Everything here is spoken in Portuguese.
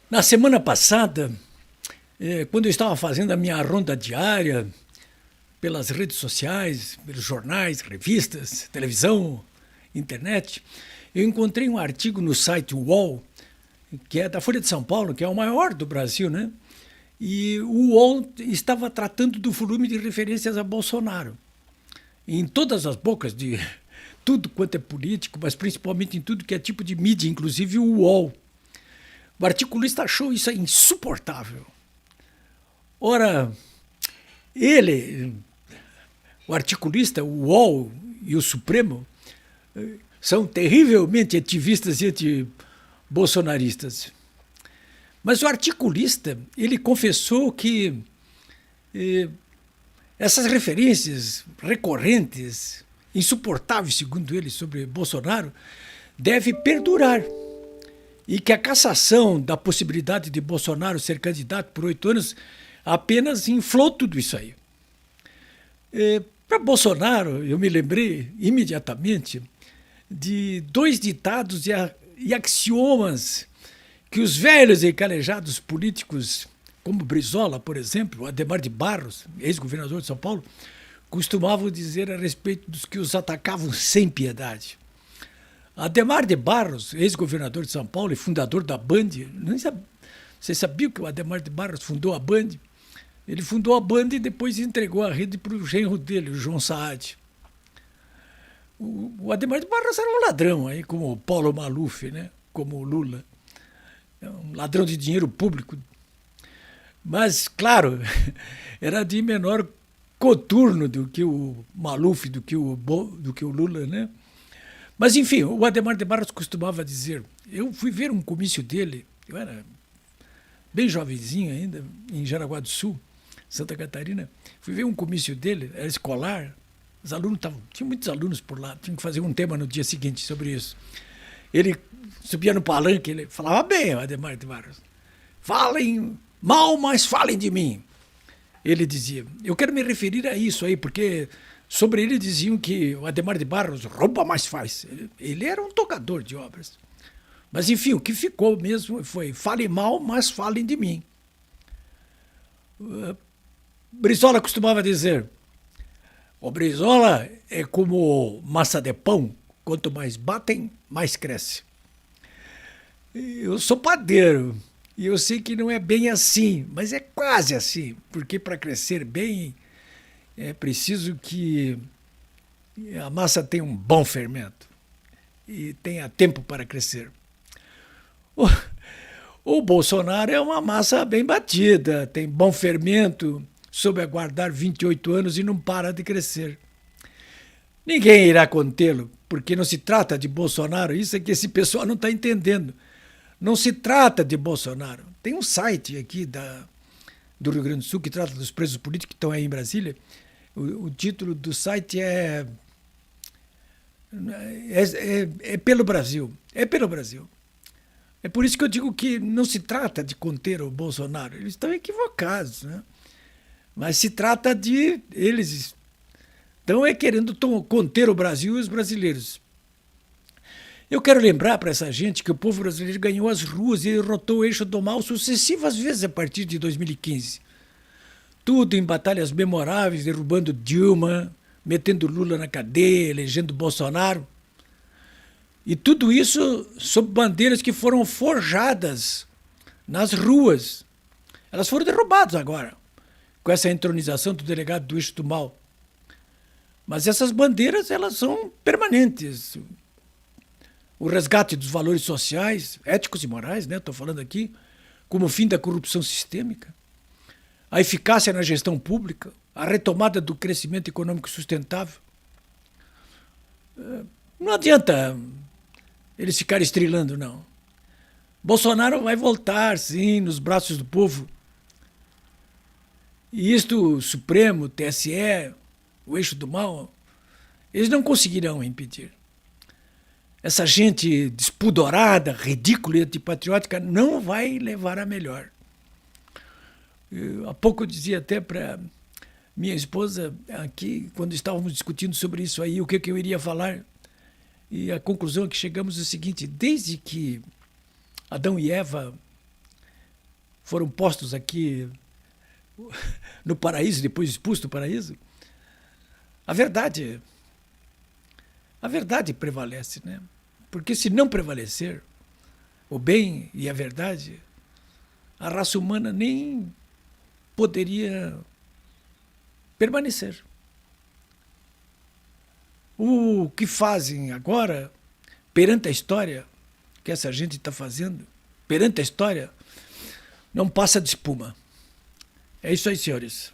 Na semana passada, quando eu estava fazendo a minha ronda diária pelas redes sociais, pelos jornais, revistas, televisão, internet, eu encontrei um artigo no site UOL, que é da Folha de São Paulo, que é o maior do Brasil, né? E o UOL estava tratando do volume de referências a Bolsonaro. Em todas as bocas de tudo quanto é político, mas principalmente em tudo que é tipo de mídia, inclusive o UOL. O articulista achou isso insuportável. Ora, ele, o articulista, o UOL e o Supremo, são terrivelmente ativistas e anti-bolsonaristas. Mas o articulista, ele confessou que essas referências recorrentes, insuportáveis, segundo ele, sobre Bolsonaro, deve perdurar. E que a cassação da possibilidade de Bolsonaro ser candidato por 8 anos apenas inflou tudo isso aí. Para Bolsonaro, eu me lembrei imediatamente de dois ditados e axiomas que os velhos e calejados políticos, como Brizola, por exemplo, Adhemar de Barros, ex-governador de São Paulo, costumavam dizer a respeito dos que os atacavam sem piedade. Adhemar de Barros, ex-governador de São Paulo e fundador da Band, você sabia que o Adhemar de Barros fundou a Band? Ele fundou a Band e depois entregou a rede para o genro dele, o João Saad. O Adhemar de Barros era um ladrão, aí, como o Paulo Maluf, né? Como o Lula. É um ladrão de dinheiro público. Mas, claro, era de menor coturno do que o Maluf, do que o Lula, né? Mas, enfim, o Adhemar de Barros costumava dizer, eu fui ver um comício dele, eu era bem jovenzinho ainda, em Jaraguá do Sul, Santa Catarina, fui ver um comício dele, era escolar, os alunos estavam, tinha muitos alunos por lá, tinha que fazer um tema no dia seguinte sobre isso. Ele subia no palanque, ele falava bem, o Adhemar de Barros, falem mal, mas falem de mim. Ele dizia, eu quero me referir a isso aí, porque sobre ele diziam que o Adhemar de Barros rouba, mas faz. Ele era um tocador de obras. Mas, enfim, o que ficou mesmo foi falem mal, mas falem de mim. Brizola costumava dizer, o Brizola é como massa de pão, quanto mais batem, mais cresce. Eu sou padeiro e eu sei que não é bem assim, mas é quase assim, porque para crescer bem é preciso que a massa tenha um bom fermento e tenha tempo para crescer. O, o Bolsonaro é uma massa bem batida, tem bom fermento, soube aguardar 28 anos e não para de crescer. Ninguém irá contê-lo, porque não se trata de Bolsonaro, isso é que esse pessoal não está entendendo. Não se trata de Bolsonaro. Tem um site aqui do Rio Grande do Sul que trata dos presos políticos que estão aí em Brasília. O título do site é pelo Brasil. É pelo Brasil. É por isso que eu digo que não se trata de conter o Bolsonaro. Eles estão equivocados, né? Mas se trata de eles estão querendo conter o Brasil e os brasileiros. Eu quero lembrar para essa gente que o povo brasileiro ganhou as ruas e derrotou o eixo do mal sucessivas vezes a partir de 2015. Tudo em batalhas memoráveis, derrubando Dilma, metendo Lula na cadeia, elegendo Bolsonaro. E tudo isso sob bandeiras que foram forjadas nas ruas. Elas foram derrubadas agora, com essa entronização do delegado do eixo do mal. Mas essas bandeiras, elas são permanentes. O resgate dos valores sociais, éticos e morais, né? Estou falando aqui, como o fim da corrupção sistêmica, a eficácia na gestão pública, a retomada do crescimento econômico sustentável. Não adianta eles ficarem estrelando, não. Bolsonaro vai voltar, sim, nos braços do povo. E isto, o Supremo, o TSE, o eixo do mal, eles não conseguirão impedir. Essa gente despudorada, ridícula e antipatriótica não vai levar a melhor. Há pouco eu dizia até para minha esposa aqui, quando estávamos discutindo sobre isso aí, o que eu iria falar, e a conclusão a que chegamos é o seguinte: desde que Adão e Eva foram postos aqui no paraíso, depois expulsos do paraíso, a verdade prevalece, né? Porque se não prevalecer o bem e a verdade, a raça humana nem poderia permanecer. O que fazem agora, perante a história, que essa gente está fazendo, perante a história, não passa de espuma. É isso aí, senhores.